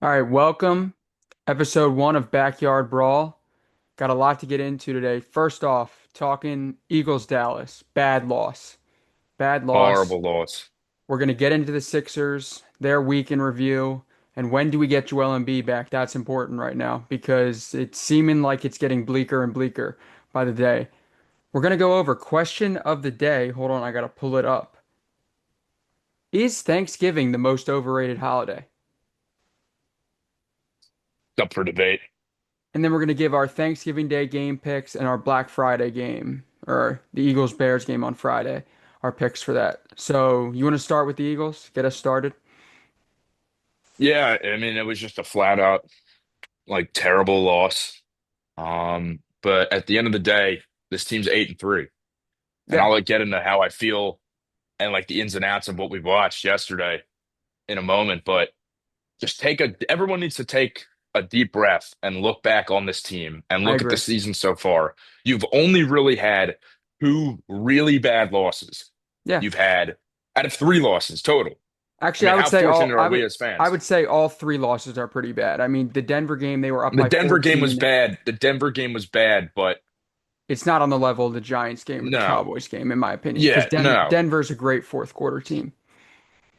All right, welcome. Episode one of Backyard Brawl. Got a lot to get into today. First off, talking Eagles Dallas. Bad loss. Bad loss. Horrible loss. We're going to get into the Sixers, their week in review, and when do we get Joel Embiid back? That's important right now because it's seeming like it's getting bleaker and bleaker by the day. We're going to go over question of the day. Hold on, I got to pull it up. Is Thanksgiving the most overrated holiday? Up for debate. And then we're going to give our Thanksgiving Day game picks and our Black Friday game, or the Eagles Bears game on Friday, our picks for that. So, you want to start with the Eagles? Get us started? Yeah, I mean, it was just a flat out terrible loss. But at the end of the day, this team's 8-3. And Yeah, I'll get into how I feel and the ins and outs of what we watched yesterday in a moment. But everyone needs to take a deep breath and look back on this team and I look at the agree. season so far. You've only really had two really bad losses. Yeah. You've had out of three losses total. I Actually, mean, I would how say all fortunate are we as I fans? would say all three losses are pretty bad. I mean, the Denver game, they were up The by Denver game was 14. bad. The Denver game was bad, but It's not on the level of the Giants game or the no. Cowboys game, in my opinion, because Yeah, no. Denver's a great fourth quarter team.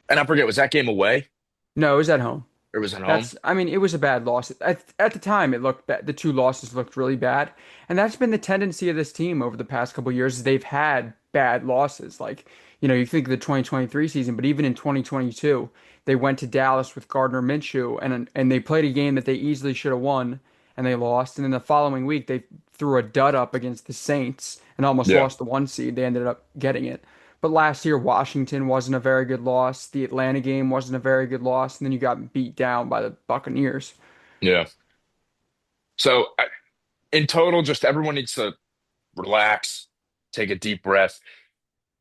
And I forget, was that game away No, it was at home. or was it home? I mean, it was a bad loss. At the time, it looked bad. The two losses looked really bad. And that's been the tendency of this team over the past couple of years is they've had bad losses. Like, you think of the 2023 season, but even in 2022, they went to Dallas with Gardner Minshew and they played a game that they easily should have won and they lost. And then the following week, they threw a dud up against the Saints and almost Yeah. lost the one seed. They ended up getting it. But last year, Washington wasn't a very good loss. The Atlanta game wasn't a very good loss. And then you got beat down by the Buccaneers. Yeah. So in total, just everyone needs to relax, take a deep breath.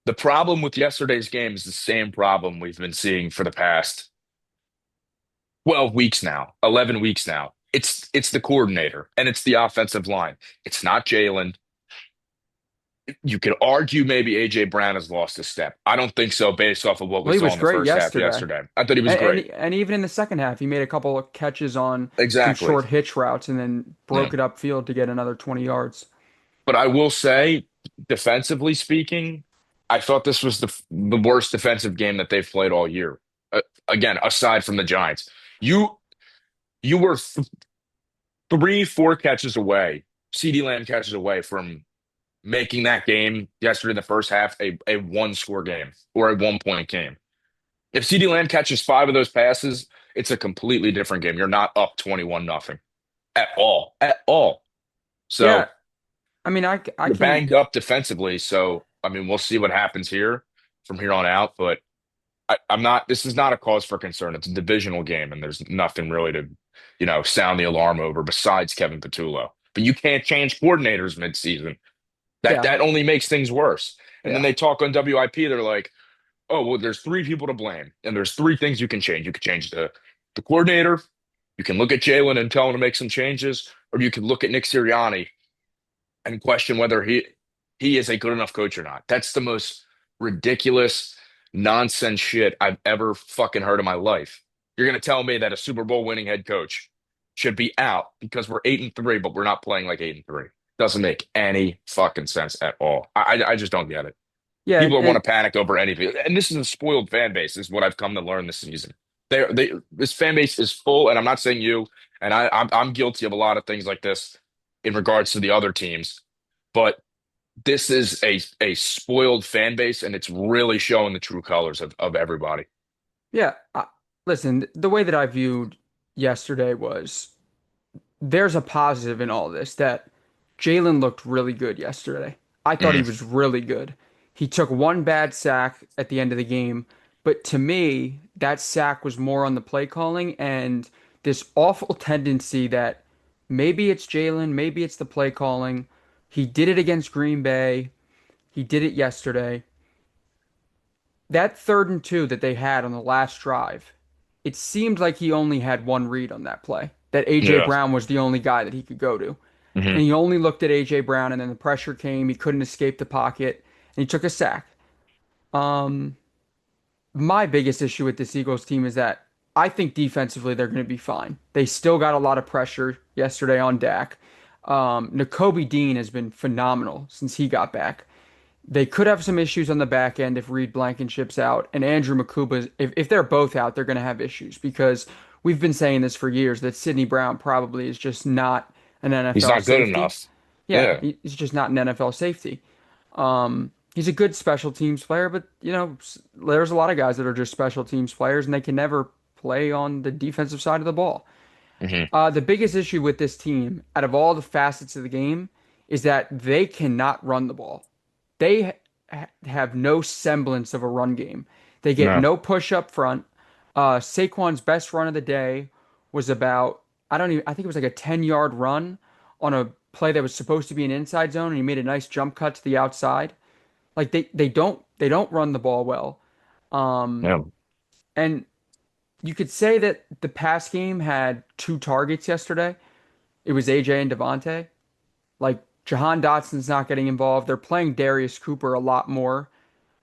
The problem with yesterday's game is the same problem we've been seeing for the past 12 weeks now, 11 weeks now. It's the coordinator and it's the offensive line. It's not Jalen. You could argue maybe AJ Brown has lost a step. I don't think so based off of what we Well, he saw was in the great first half yesterday. yesterday. I thought he was And, great. and even in the second half, he made a couple of catches on some Exactly. short hitch routes and then Yeah. broke it upfield to get another 20 yards. But I will say, defensively speaking, I thought this was the worst defensive game that they've played all year. Again, aside from the Giants, you you were 3, 4 catches away, CD Lamb catches away from making that game yesterday in the first half a one score game or a 1 point game. If CD Lamb catches five of those passes, it's a completely different game. You're not up 21 nothing at all, at all. Yeah, So I mean, I you're can't. banged up defensively. So, I mean, we'll see what happens here from here on out. But I'm not, this is not a cause for concern. It's a divisional game, and there's nothing really to, sound the alarm over besides Kevin Patullo. But you can't change coordinators midseason. That Yeah, that only makes things worse. And then yeah, they talk on WIP, they're like, oh, well, there's three people to blame, and there's three things you can change. You can change the coordinator, you can look at Jalen and tell him to make some changes, or you can look at Nick Sirianni and question whether he is a good enough coach or not. That's the most ridiculous nonsense shit I've ever fucking heard in my life. You're gonna tell me that a Super Bowl winning head coach should be out because we're 8-3, but we're not playing like 8-3. Doesn't make any fucking sense at all. I just don't get it. yeah. People want to panic over anything, and this is a spoiled fan base. Is what I've come to learn this season. This fan base is full, and I'm not saying you, and I'm guilty of a lot of things like this in regards to the other teams, but this is a spoiled fan base, and it's really showing the true colors of everybody. Yeah. Listen, the way that I viewed yesterday was there's a positive in all this that Jalen looked really good yesterday. I thought he Mhm. was really good. He took one bad sack at the end of the game, but to me, that sack was more on the play calling and this awful tendency that maybe it's Jalen, maybe it's the play calling. He did it against Green Bay. He did it yesterday. That 3rd and 2 that they had on the last drive, it seemed like he only had one read on that play, that A.J. Yeah. Brown was the only guy that he could go to. And Hmm. he only looked at A.J. Brown, and then the pressure came. He couldn't escape the pocket, and he took a sack. Um, my biggest issue with this Eagles team is that I think defensively they're going to be fine. They still got a lot of pressure yesterday on Dak. Nakobe Dean has been phenomenal since he got back. They could have some issues on the back end if Reed Blankenship's out and Andrew Makuba. If they're both out, they're going to have issues because we've been saying this for years that Sidney Brown probably is just not an He's NFL not good safety. enough. Yeah, Yeah. he's just not an NFL safety. He's a good special teams player, but there's a lot of guys that are just special teams players and they can never play on the defensive side of the ball. Hmm. The biggest issue with this team, out of all the facets of the game, is that they cannot run the ball. They have no semblance of a run game. They get No. no push up front. Saquon's best run of the day was about, I think it was like a 10-yard run on a play that was supposed to be an inside zone, and he made a nice jump cut to the outside. Like they don't run the ball well. Um, No. and you could say that the pass game had two targets yesterday. It was AJ and Devontae. Like Jahan Dotson's not getting involved. They're playing Darius Cooper a lot more.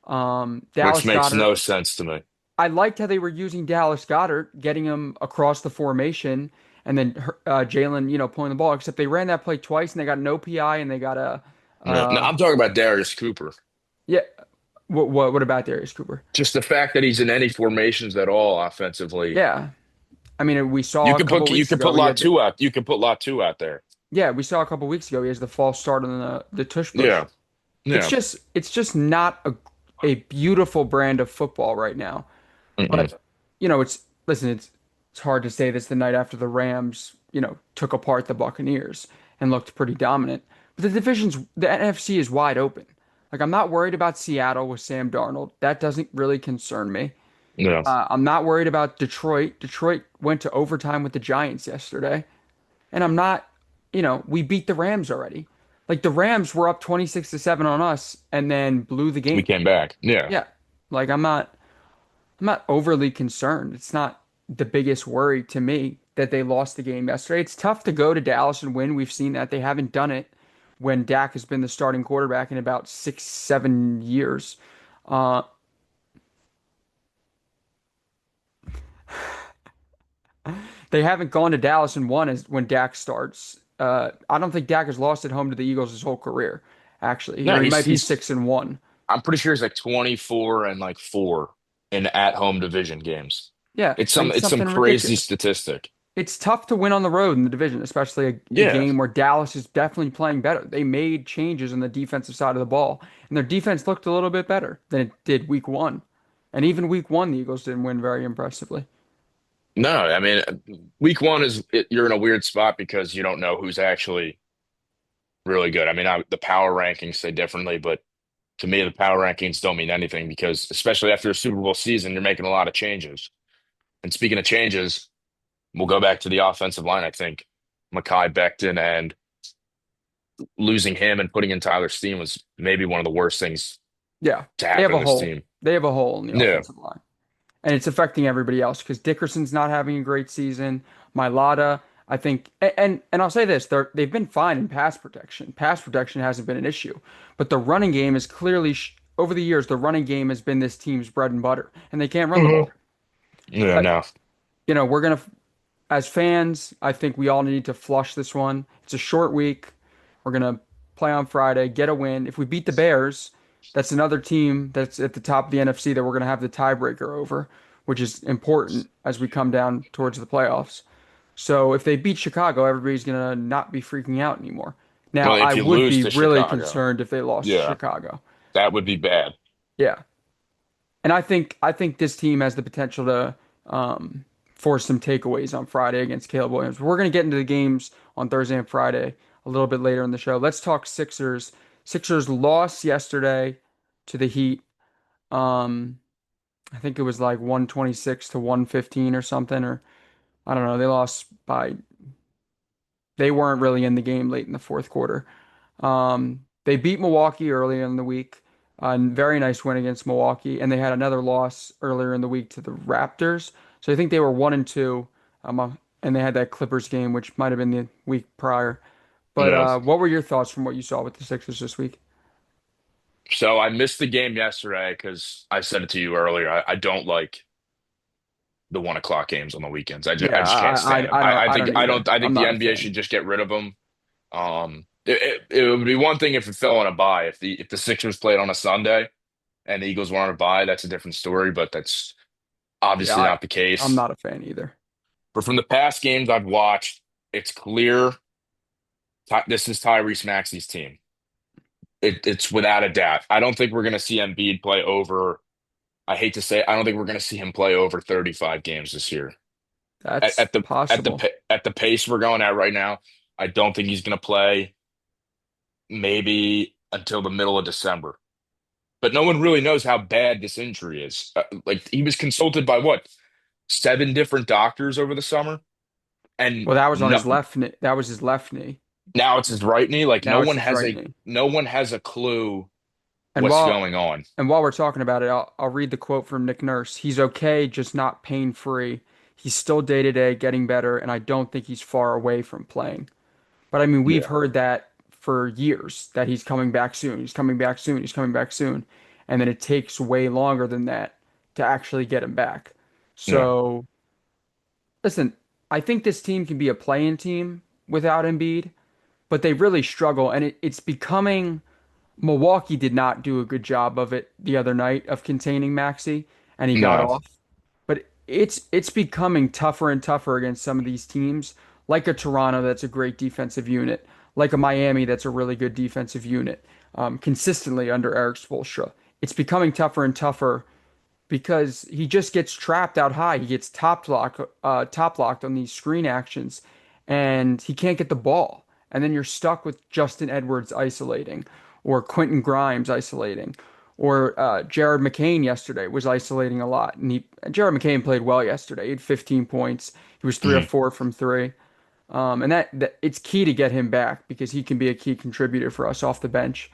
Which Dallas makes Goddard. no sense to me. I liked how they were using Dallas Goddard, getting him across the formation, and then Jalen, pulling the ball. Except they ran that play twice, and they got no PI, and they got a, Yeah. No, uh, I'm talking about Darius Cooper. yeah. What about Darius Cooper? Just the fact that he's in any formations at all offensively. Yeah, I mean, we saw a couple You weeks can put ago he had the, Latu out. You can put Latu out there. yeah, we saw a couple weeks ago he has the false start on the tush push. Yeah. It's Yeah. just it's just not a beautiful brand of football right now. Mm-mm. But listen, it's hard to say this the night after the Rams, took apart the Buccaneers and looked pretty dominant. But the NFC is wide open. Like I'm not worried about Seattle with Sam Darnold. That doesn't really concern me. Yeah. I'm not worried about Detroit. Detroit went to overtime with the Giants yesterday. And I'm not, we beat the Rams already. Like the Rams were up 26-7 on us and then blew the We game. came back. Yeah. Yeah. Like I'm not overly concerned. It's not the biggest worry to me that they lost the game yesterday. It's tough to go to Dallas and win. We've seen that they haven't done it when Dak has been the starting quarterback in about 6, 7 years. Uh, they haven't gone to Dallas and won as when Dak starts. I don't think Dak has lost at home to the Eagles his whole career, actually, No, or he might be he's 6-1. I'm pretty sure he's like 24 and like 4 in at-home division games. Yeah, like it's It's some something crazy ridiculous. statistic. It's tough to win on the road in the division, especially a Yeah. game where Dallas is definitely playing better. They made changes on the defensive side of the ball, and their defense looked a little bit better than it did week one. And even week one, the Eagles didn't win very impressively. No, I mean, week one you're in a weird spot because you don't know who's actually really good. I mean, the power rankings say differently, but to me, the power rankings don't mean anything because, especially after a Super Bowl season, you're making a lot of changes. And speaking of changes, we'll go back to the offensive line. I think Mekhi Becton and losing him and putting in Tyler Steen was maybe one of the worst things Yeah, to they have happen a to this hole. team. They have a hole in the Yeah. offensive line. And it's affecting everybody else because Dickerson's not having a great season. Mailata, I think, and I'll say this: they've been fine in pass protection. Pass protection hasn't been an issue, but the running game is clearly over the years the running game has been this team's bread and butter, and they can't run the Mhm. ball. Yeah, But no. we're gonna, as fans, I think we all need to flush this one. It's a short week. We're gonna play on Friday, get a win. If we beat the Bears, that's another team that's at the top of the NFC that we're gonna have the tiebreaker over, which is important as we come down towards the playoffs. So if they beat Chicago, everybody's gonna not be freaking out anymore. Now, Well, I if you would lose be to really Chicago, concerned if they lost to yeah, Chicago. that would be bad. Yeah. And I think this team has the potential to force some takeaways on Friday against Caleb Williams. We're going to get into the games on Thursday and Friday a little bit later in the show. Let's talk Sixers. Sixers lost yesterday to the Heat. Um, I think it was like 126 to 115 or something, or I don't know. They weren't really in the game late in the fourth quarter. They beat Milwaukee earlier in the week. A very nice win against Milwaukee, and they had another loss earlier in the week to the Raptors. So I think they were 1-2, and they had that Clippers game, which might have been the week prior. But Yeah. what were your thoughts from what you saw with the Sixers this week? So I missed the game yesterday because I said it to you earlier. I don't like the 1 o'clock games on the weekends. I Yeah, just can't stand them. I don't either. I I'm think the not a NBA fan. should just get rid of them. It would be one thing if it fell on a bye. If the Sixers played on a Sunday and the Eagles were on a bye, that's a different story. But that's Yeah, obviously not the I'm case. not a fan either. But from the past games I've watched, it's clear this is Tyrese Maxey's team. It's without a doubt. I don't think we're going to see Embiid play over. I hate to say it, I don't think we're going to see him play over 35 games this year. That's possible. At the pace we're going at right now, I don't think he's going to play maybe until the middle of December. But no one really knows how bad this injury is. Like he was consulted by what, 7 different doctors over the summer, and Well, that was on no, his left knee. That was his left knee. now it's his right knee. Like Now it's his right knee. no one has a clue And what's while going on. and while we're talking about it, I'll read the quote from Nick Nurse. He's okay, just not pain free. He's still day to day getting better, and I don't think he's far away from playing. But I mean, we've Yeah, heard that for years that he's coming back soon. He's coming back soon. He's coming back soon. And then it takes way longer than that to actually get him back. yeah, So, listen, I think this team can be a play-in team without Embiid, but they really struggle. And it's becoming Milwaukee did not do a good job of it the other night of containing Maxey, and he got no, off. But it's becoming tougher and tougher against some of these teams, like a Toronto that's a great defensive unit, like a Miami that's a really good defensive unit, consistently under Eric Spoelstra. It's becoming tougher and tougher because he just gets trapped out high. He gets top locked on these screen actions, and he can't get the ball. And then you're stuck with Justin Edwards isolating, or Quentin Grimes isolating, or Jared McCain yesterday was isolating a lot. And Jared McCain played well yesterday. He had 15 points. He was 3 of 4 from three. And that it's key to get him back because he can be a key contributor for us off the bench.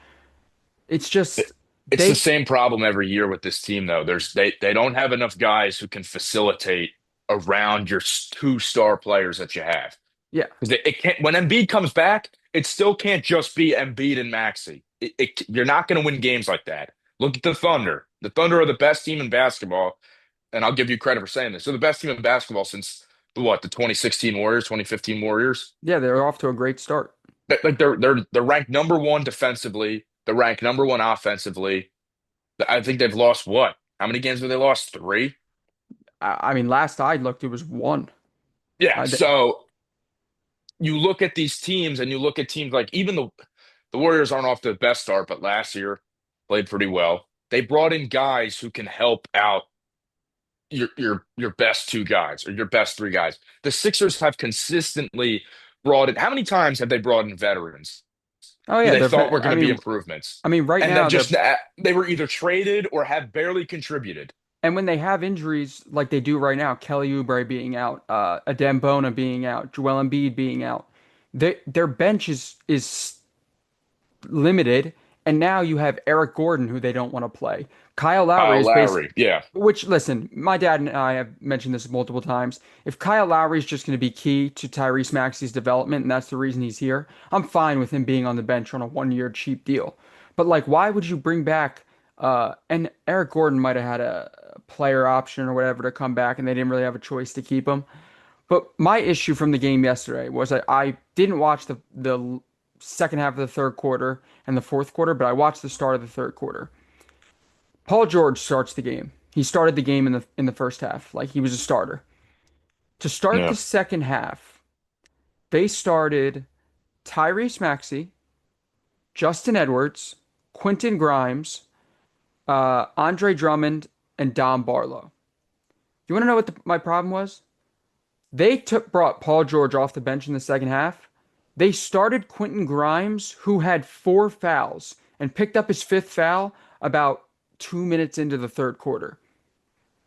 It's just it's the they, same problem every year with this team, though. They don't have enough guys who can facilitate around your 2 star players that you have. yeah, Because it can't when Embiid comes back, it still can't just be Embiid and Maxey. You're not going to win games like that. Look at the Thunder. The Thunder are the best team in basketball, and I'll give you credit for saying this. They're the best team in basketball since the 2016 Warriors, 2015 Warriors. yeah, they're off to a great start. Like they're ranked number one defensively. They're ranked number one offensively. I think they've lost what? How many games have they lost? 3? I mean, last I looked, it was one. Yeah. I, So you look at these teams and you look at teams like even the Warriors aren't off to the best start, but last year played pretty well. They brought in guys who can help out your best 2 guys or your best 3 guys. The Sixers have consistently brought in. How many times have they brought in veterans oh who yeah, they thought were going to be improvements, I mean, right and that now just they were either traded or have barely contributed? and when they have injuries like they do right now, Kelly Oubre being out, Adem Bona being out, Joel Embiid being out, their bench is limited, and now you have Eric Gordon who they don't want to play. Kyle Lowry Kyle is basically, Lowry, yeah. which listen, my dad and I have mentioned this multiple times. If Kyle Lowry is just going to be key to Tyrese Maxey's development, and that's the reason he's here, I'm fine with him being on the bench on a 1 year cheap deal. But like, why would you bring back? And Eric Gordon might have had a player option or whatever to come back, and they didn't really have a choice to keep him. But my issue from the game yesterday was that I didn't watch the second half of the third quarter and the fourth quarter, but I watched the start of the third quarter. Paul George starts the game. He started the game in the first half, like he was a starter. To start Yeah. the second half, they started Tyrese Maxey, Justin Edwards, Quentin Grimes, Andre Drummond, and Dom Barlow. You want to know what my problem was? They brought Paul George off the bench in the second half. They started Quentin Grimes, who had 4 fouls, and picked up his fifth foul about 2 minutes into the third quarter.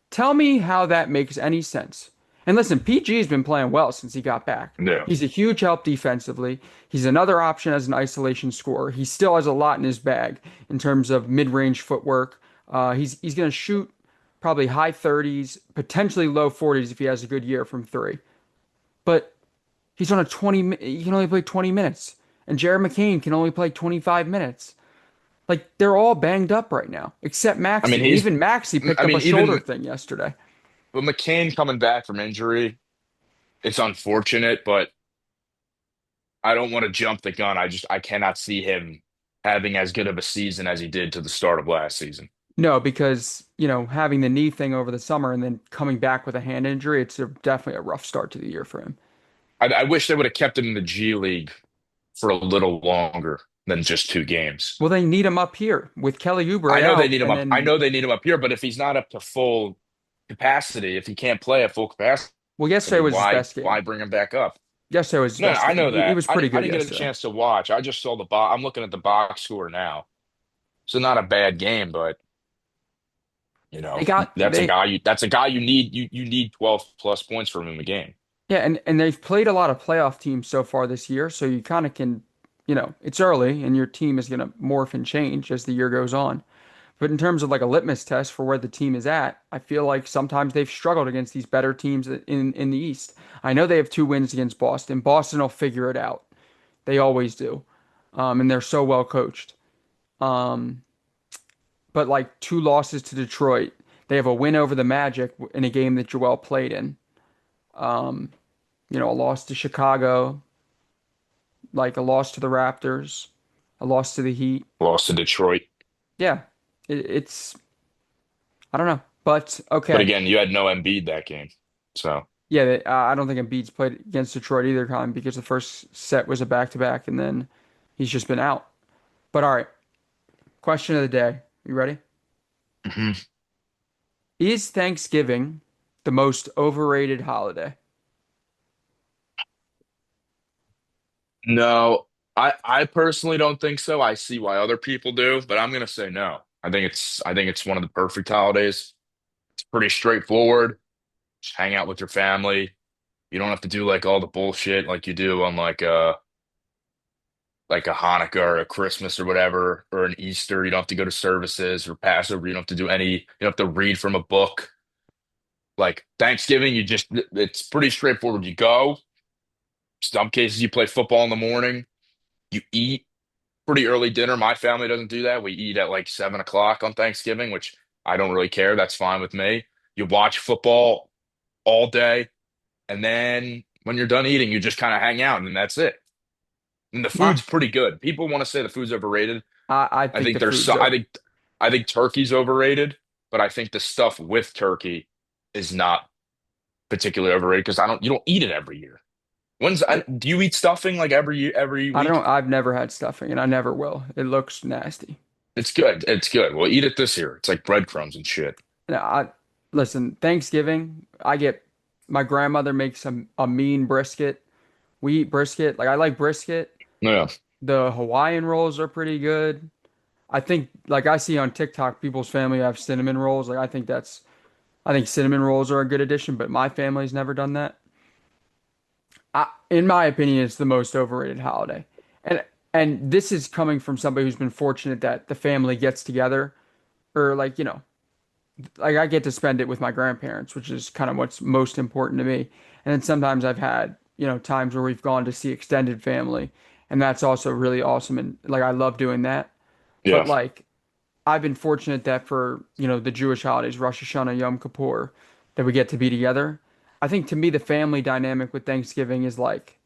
Tell me how that makes any sense. And listen, PG's been playing well since he got back. Yeah. He's a huge help defensively. He's another option as an isolation scorer. He still has a lot in his bag in terms of mid-range footwork. He's going to shoot probably high 30s, potentially low 40s if he has a good year from three. But he's on a 20, he can only play 20 minutes. And Jared McCain can only play 25 minutes. Like they're all banged up right now, except I mean, Maxi. And he's, even Maxi picked I up a mean, shoulder even thing yesterday. But McCain coming back from injury, it's unfortunate, but I don't want to jump the gun. I cannot see him having as good of a season as he did to the start of last season. No, because, having the knee thing over the summer and then coming back with a hand injury, definitely a rough start to the year for him. I wish they would have kept him in the G League for a little longer than just 2 games. Well, they need him up here with Kelly I Oubre know they out, need him and up. I then, know they need him up here, but if he's not up to full capacity, if he can't play at full capacity, well, yesterday was his best why game. bring him back up? Yesterday was his No, no, best I game. know He that. was pretty I good didn't get a yesterday. chance to watch. I just saw the box. I'm looking at the box score now. So not a bad game, but They got they that's a guy you need you need 12 plus points from him in the game. Yeah, and they've played a lot of playoff teams so far this year, so you kind of can, it's early and your team is going to morph and change as the year goes on. But in terms of like a litmus test for where the team is at, I feel like sometimes they've struggled against these better teams in the East. I know they have 2 wins against Boston. Boston will figure it out. They always do. And they're so well coached. Um, but like 2 losses to Detroit. They have a win over the Magic in a game that Joel played in. Um, a loss to Chicago, like a loss to the Raptors, a loss to the Heat. Lost to Detroit. Yeah, it's I don't know, but But okay. again, you had no Embiid that game. So Yeah, I don't think Embiid's played against Detroit either time because the first set was a back-to-back and then he's just been out. But all right, question of the day. You ready? Mhm. Is Thanksgiving the most overrated holiday? No, I personally don't think so. I see why other people do, but I'm gonna say no. I think it's one of the perfect holidays. It's pretty straightforward. Just hang out with your family. You don't have to do like all the bullshit like you do on like a Hanukkah or a Christmas or whatever, or an Easter. You don't have to go to services or Passover. You don't have to do any, you don't have to read from a book. Like Thanksgiving, it's pretty straightforward. You go, some cases you play football in the morning, you eat pretty early dinner. My family doesn't do that. We eat at like 7 o'clock on Thanksgiving, which I don't really care. That's fine with me. You watch football all day, and then when you're done eating, you just kind of hang out, and that's it. And the My, food's pretty good. People want to say the food's overrated. I I think think the there's food's so over. I think turkey's overrated, but I think the stuff with turkey is not particularly overrated because I don't you don't eat it every year. Do you eat stuffing like every I don't. week? I've never had stuffing and I never will. It looks nasty. It's good. It's good. Well, eat it this year. It's like breadcrumbs and shit. No, listen, Thanksgiving, my grandmother makes a mean brisket. We eat brisket. Like I like brisket. Yeah. The Hawaiian rolls are pretty good. I think like I see on TikTok people's family have cinnamon rolls. I think cinnamon rolls are a good addition, but my family's never done that. In my opinion, it's the most overrated holiday. And and this is coming from somebody who's been fortunate that the family gets together or like I get to spend it with my grandparents, which is kind of what's most important to me. And then sometimes I've had, times where we've gone to see extended family, and that's also really awesome. And like I love doing that. But Yeah. like I've been fortunate that for, the Jewish holidays, Rosh Hashanah, Yom Kippur, that we get to be together. I think to me the family dynamic with Thanksgiving is like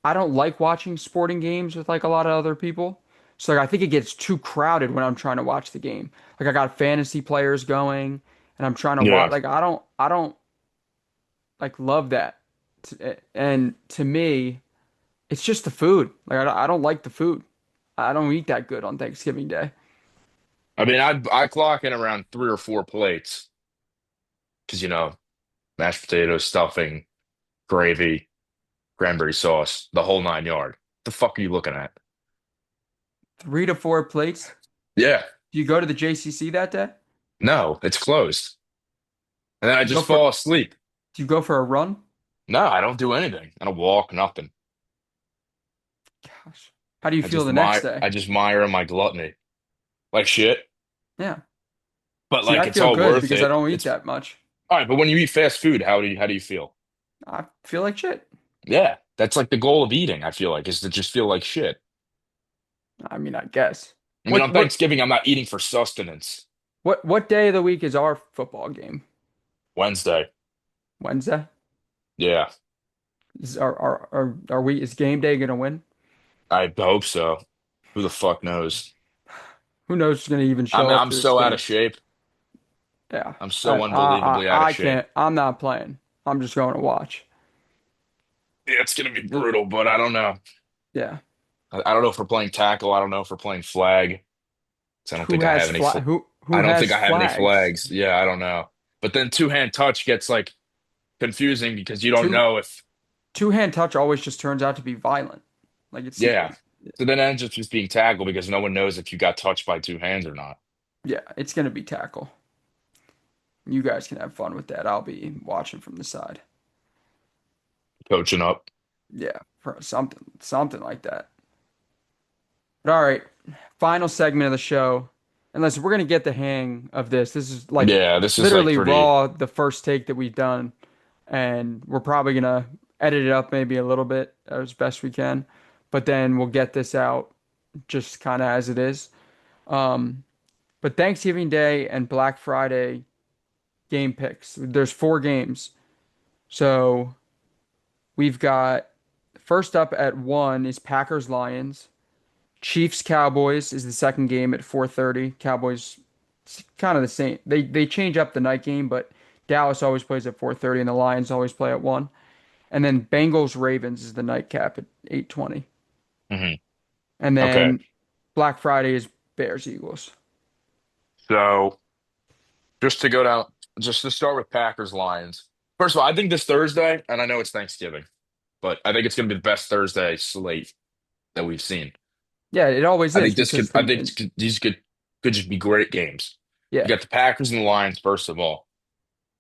I don't like watching sporting games with like a lot of other people. So like I think it gets too crowded when I'm trying to watch the game. Like I got fantasy players going and I'm trying to watch Yeah. like I don't like love that. And to me, it's just the food. Like I don't like the food. I don't eat that good on Thanksgiving Day. I mean, I clock in around 3 or 4 plates because mashed potatoes, stuffing, gravy, cranberry sauce, the whole 9 yard. The fuck are you looking at? 3 to 4 plates. Yeah. Do you go to the JCC that day? No, it's closed. And then I Do you go just for fall asleep. do you go for a run? No, I don't do anything. I don't walk, nothing. Gosh. How do you feel the next I day? just mire in my gluttony. Like shit. Yeah. But See, I like it's feel all good worth because I it. don't eat It's that much. all right, but when you eat fast food, how do you feel? I feel like shit. Yeah, that's like the goal of eating, I feel like, is to just feel like shit. I mean, I guess. I mean, What on what Thanksgiving, I'm not eating for sustenance. what day of the week is our football game? Wednesday. Wednesday. Yeah, Is game day gonna win? I hope so. Who the fuck knows? Who knows who's gonna even I'm show up I'm to this so out game? of shape. Yeah. I'm so I unbelievably out of I shape. can't. I'm not playing. I'm just going to watch. Yeah, it's gonna be brutal, but I don't know. Yeah. I don't know if we're playing tackle. I don't know if we're playing flag. 'Cause I don't think I have any. I Who don't think has I have any flags? flags. Yeah, I don't know. But then two-hand touch gets like confusing because you don't Two know if. two hand touch always just turns out to be violent. Like Yeah. So then it ends up just being tackle because no one knows if you got touched by two hands or not. yeah, it's gonna be tackle. You guys can have fun with that. I'll be watching from the side. Coaching up. Yeah, for something like that. But all right, final segment of the show. Unless we're gonna get the hang of this. This is like Yeah, this is like literally pretty. raw, the first take that we've done, and we're probably gonna edit it up maybe a little bit as best we can. But then we'll get this out just kind of as it is. Um, but Thanksgiving Day and Black Friday game picks. There's 4 games. So we've got first up at 1 is Packers Lions. Chiefs Cowboys is the second game at 4:30. Cowboys it's kind of the same. They change up the night game, but Dallas always plays at 4:30 and the Lions always play at 1. And then Bengals Ravens is the nightcap at 8:20. Mhm. And Okay. then Black Friday is Bears Eagles. So just to go down, just to start with Packers Lions. First of all, I think this Thursday, and I know it's Thanksgiving, but I think it's going to be the best Thursday slate that we've seen. Yeah, it always I is think because these could just be great games. You yeah, got the Packers and the Lions, first of all.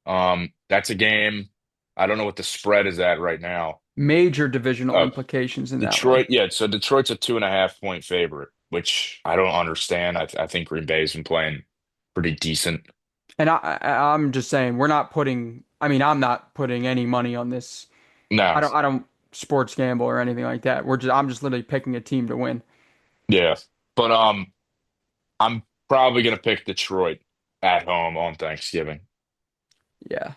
That's a game. I don't know what the spread is at right now. major divisional Uh, implications in that one. Detroit, yeah. So Detroit's a 2.5 point favorite, which I don't understand. I think Green Bay's been playing pretty decent. And I'm just saying we're not putting I mean I'm not putting any money on this. No, I don't sports gamble or anything like that. I'm just literally picking a team to win. yeah, but I'm probably gonna pick Detroit at home on Thanksgiving. Yeah.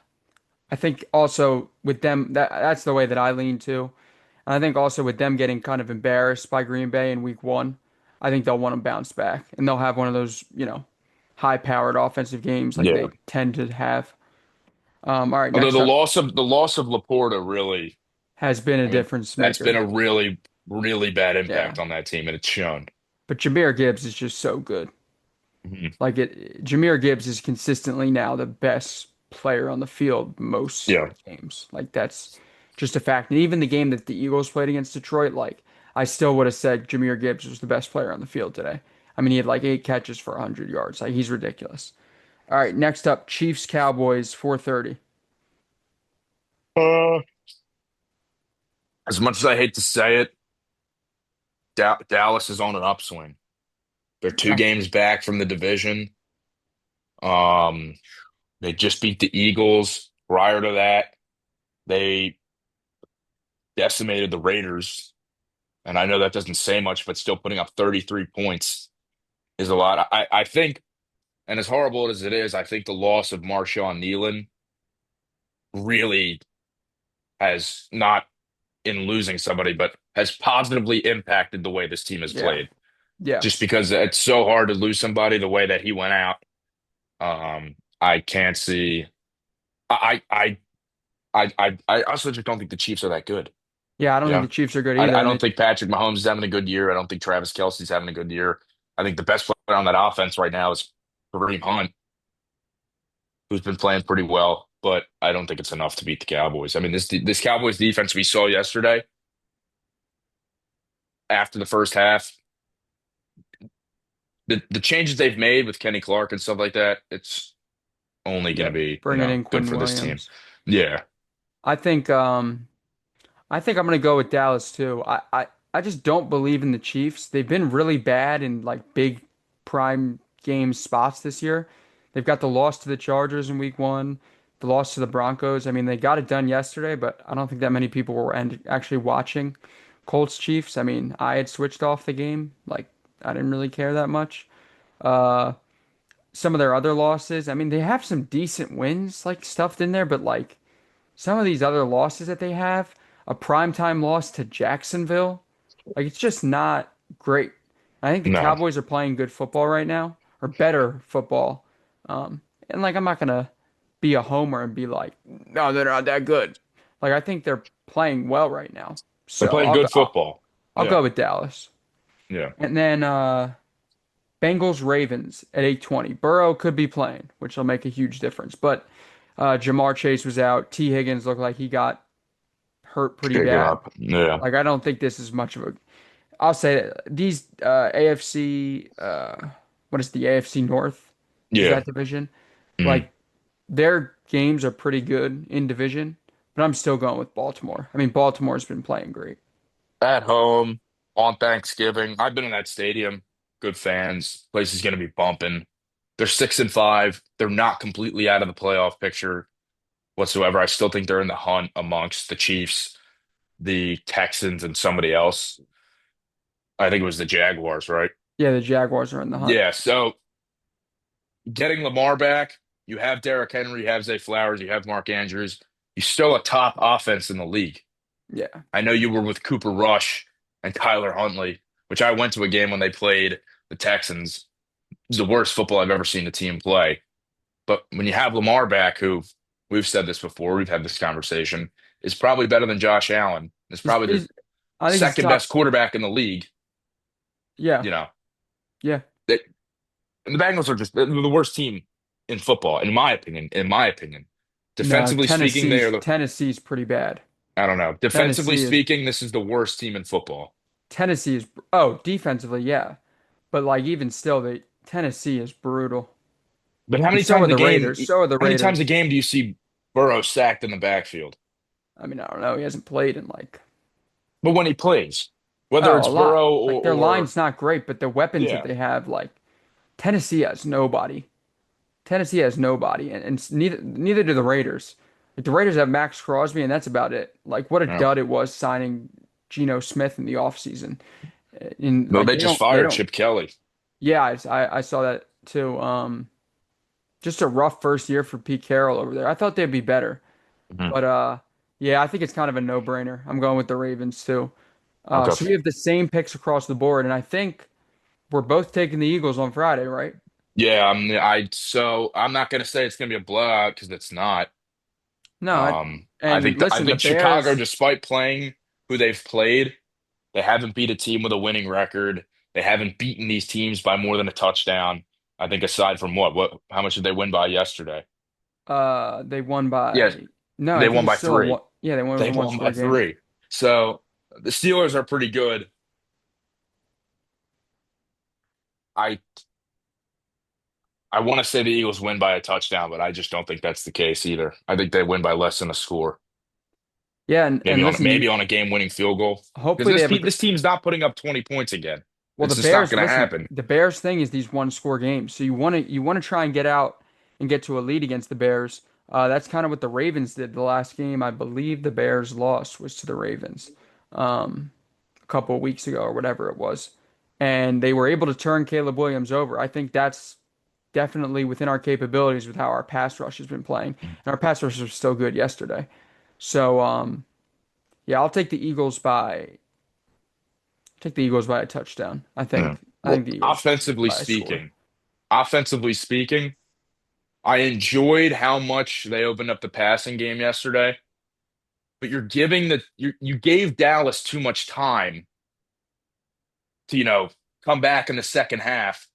I think also with them that's the way that I lean too. And I think also with them getting kind of embarrassed by Green Bay in week 1, I think they'll want to bounce back and they'll have one of those, high-powered offensive games like Yeah. they tend to have. All right, Although next up the loss of Laporta really, has been a I mean, difference that's been maker. a really bad Yeah. impact on that team, and it's shown. But Jahmyr Gibbs is just so good. Mhm. Jahmyr Gibbs is consistently now the best player on the field most Yeah. games. Like that's just a fact. And even the game that the Eagles played against Detroit, like I still would have said Jahmyr Gibbs was the best player on the field today. I mean, he had like 8 catches for 100 yards. Like he's ridiculous. All right, next up, Chiefs Cowboys 4:30. Uh, as much as I hate to say it, Dallas is on an upswing. They're two Yeah, games back from the division. Um, they just beat the Eagles. Prior to that, they decimated the Raiders. And I know that doesn't say much, but still putting up 33 points is a lot. I think, and as horrible as it is, I think the loss of Marshawn Nealon really has not in losing somebody, but has positively impacted the way this team has yeah, played. yeah, Just because it's so hard to lose somebody the way that he went out. I can't see. I I also just don't think the Chiefs are that good. yeah. I don't You think know, the Chiefs are good either, I and don't think Patrick Mahomes is having a good year. I don't think Travis Kelce's having a good year. I think the best player on that offense right now is Kareem Hunt, who's been playing pretty well, but I don't think it's enough to beat the Cowboys. I mean, this Cowboys defense we saw yesterday after the first half, the changes they've made with Kenny Clark and stuff like that, it's only going yeah, to be, bringing in good Quinn for this team. Williams. Yeah. I think I think I'm gonna go with Dallas too. I just don't believe in the Chiefs. They've been really bad in like big prime game spots this year. They've got the loss to the Chargers in week 1, the loss to the Broncos. I mean, they got it done yesterday, but I don't think that many people were actually watching Colts Chiefs. I mean, I had switched off the game. Like, I didn't really care that much. Uh, some of their other losses, I mean, they have some decent wins like stuffed in there, but like some of these other losses that they have, a primetime loss to Jacksonville, like it's just not great. I think the No, Cowboys are playing good football right now, or better football. And like I'm not gonna be a homer and be like, no, they're not that good. Like I think they're playing well right now. they're So playing good football. I'll go Yeah, with Dallas. yeah. And then Bengals Ravens at 8:20. Burrow could be playing, which will make a huge difference. But Jamar Chase was out. T. Higgins looked like he got hurt pretty Shaken bad. up. Yeah, Like I don't think this is much of a. I'll say that these AFC. What is the AFC North? Is yeah. that division? Mm. Like their games are pretty good in division, but I'm still going with Baltimore. I mean, Baltimore's been playing great. At home on Thanksgiving. I've been in that stadium. Good fans. Place is going to be bumping. They're 6-5. They're not completely out of the playoff picture whatsoever. I still think they're in the hunt amongst the Chiefs, the Texans, and somebody else. I think it was the Jaguars, right? Yeah, the Jaguars are in the hunt. Yeah. So getting Lamar back, you have Derrick Henry, you have Zay Flowers, you have Mark Andrews. You're still a top offense in the league. Yeah, I know you were with Cooper Rush and Tyler Huntley, which I went to a game when they played the Texans. It was the worst football I've ever seen the team play. But when you have Lamar back, who we've said this before, we've had this conversation, is probably better than Josh Allen. Is probably the I think he's second top. best quarterback in the league. Yeah, You know, yeah. they, and the Bengals are just they're the worst team in football, in my opinion. In my opinion, No, defensively speaking, they are the Tennessee's pretty bad. I don't know. Defensively Tennessee is speaking, this is the worst team in football. Tennessee is oh, defensively, yeah. But like even still, the Tennessee is brutal. But And so are the Raiders. So are the how many times a Raiders. game do you see Burrow sacked in the backfield? I mean, I don't know. He hasn't played in like But when he plays, whether oh, it's a lot. Burrow Like their or line's not great, but the weapons that yeah, they have, like Tennessee has nobody. Tennessee has nobody, and neither do the Raiders. Like the Raiders have Max Crosby, and that's about it. Like what a yeah. dud it was signing Geno Smith in the offseason. In No, like they just they fired don't. Chip Kelly. Yeah, I saw that too. Just a rough first year for Pete Carroll over there. I thought they'd be better, Mhm. but yeah, I think it's kind of a no-brainer. I'm going with the Ravens too. Okay. So we have the same picks across the board, and I think we're both taking the Eagles on Friday, right? Yeah, I'm not gonna say it's gonna be a blowout because it's not. No, and I listen, the think Chicago, Bears. despite playing who they've played, they haven't beat a team with a winning record. They haven't beaten these teams by more than a touchdown. I think aside from how much did they win by yesterday? They won Yes, by no, I they think won it's by still a three. one. Yeah, they won. It was They a won one-score by game. three. So the Steelers are pretty good. I I want to say the Eagles win by a touchdown, but I just don't think that's the case either. I think they win by less than a score, Yeah, and listen, maybe on a game-winning field goal. Because hopefully they have a. this team's not putting up 20 points again. Well, the It's just not Bears, going to listen, happen. the Bears thing is these one-score games, so you want to try and get out and get to a lead against the Bears. That's kind of what the Ravens did the last game. I believe the Bears lost was to the Ravens a couple of weeks ago or whatever it was, and they were able to turn Caleb Williams over. I think that's definitely within our capabilities with how our pass rush has been playing, and our pass rush was still good yesterday. So yeah, I'll take the Eagles by a touchdown. Yeah. I Well, think the Eagles by a score. offensively speaking, I enjoyed how much they opened up the passing game yesterday, but you gave Dallas too much time to, come back in the second half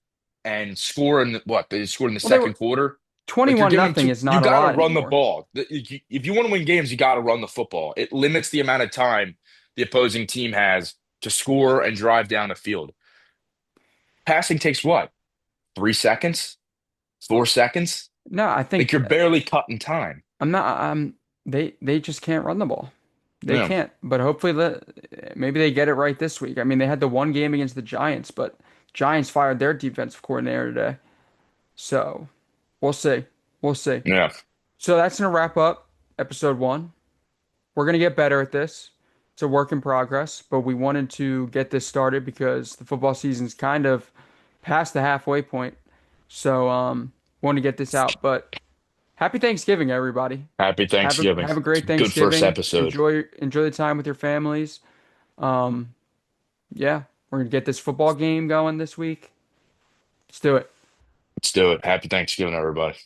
and score they scored in the Well, they second were quarter. Like you're 21 giving them nothing too, is you not a got to lot run the anymore. ball. If you want to win games, you got to run the football. It limits the amount of time the opposing team has to score and drive down the field. Passing takes what? 3 seconds? 4 seconds? No, I Like think you're barely cutting time. I'm not. They just can't run the ball. They Yeah. can't. But hopefully, maybe they get it right this week. I mean, they had the one game against the Giants, but Giants fired their defensive coordinator today. So we'll see. We'll see. Yeah. So that's gonna wrap up episode one. We're gonna get better at this. It's a work in progress, but we wanted to get this started because the football season's kind of past the halfway point. So wanted to get this out. But Happy Thanksgiving, everybody. Happy Have a Thanksgiving. have a It's great a good first Thanksgiving. episode. Enjoy the time with your families. Um, yeah, we're gonna get this football game going this week. Let's do it. Let's do it. Happy Thanksgiving, everybody.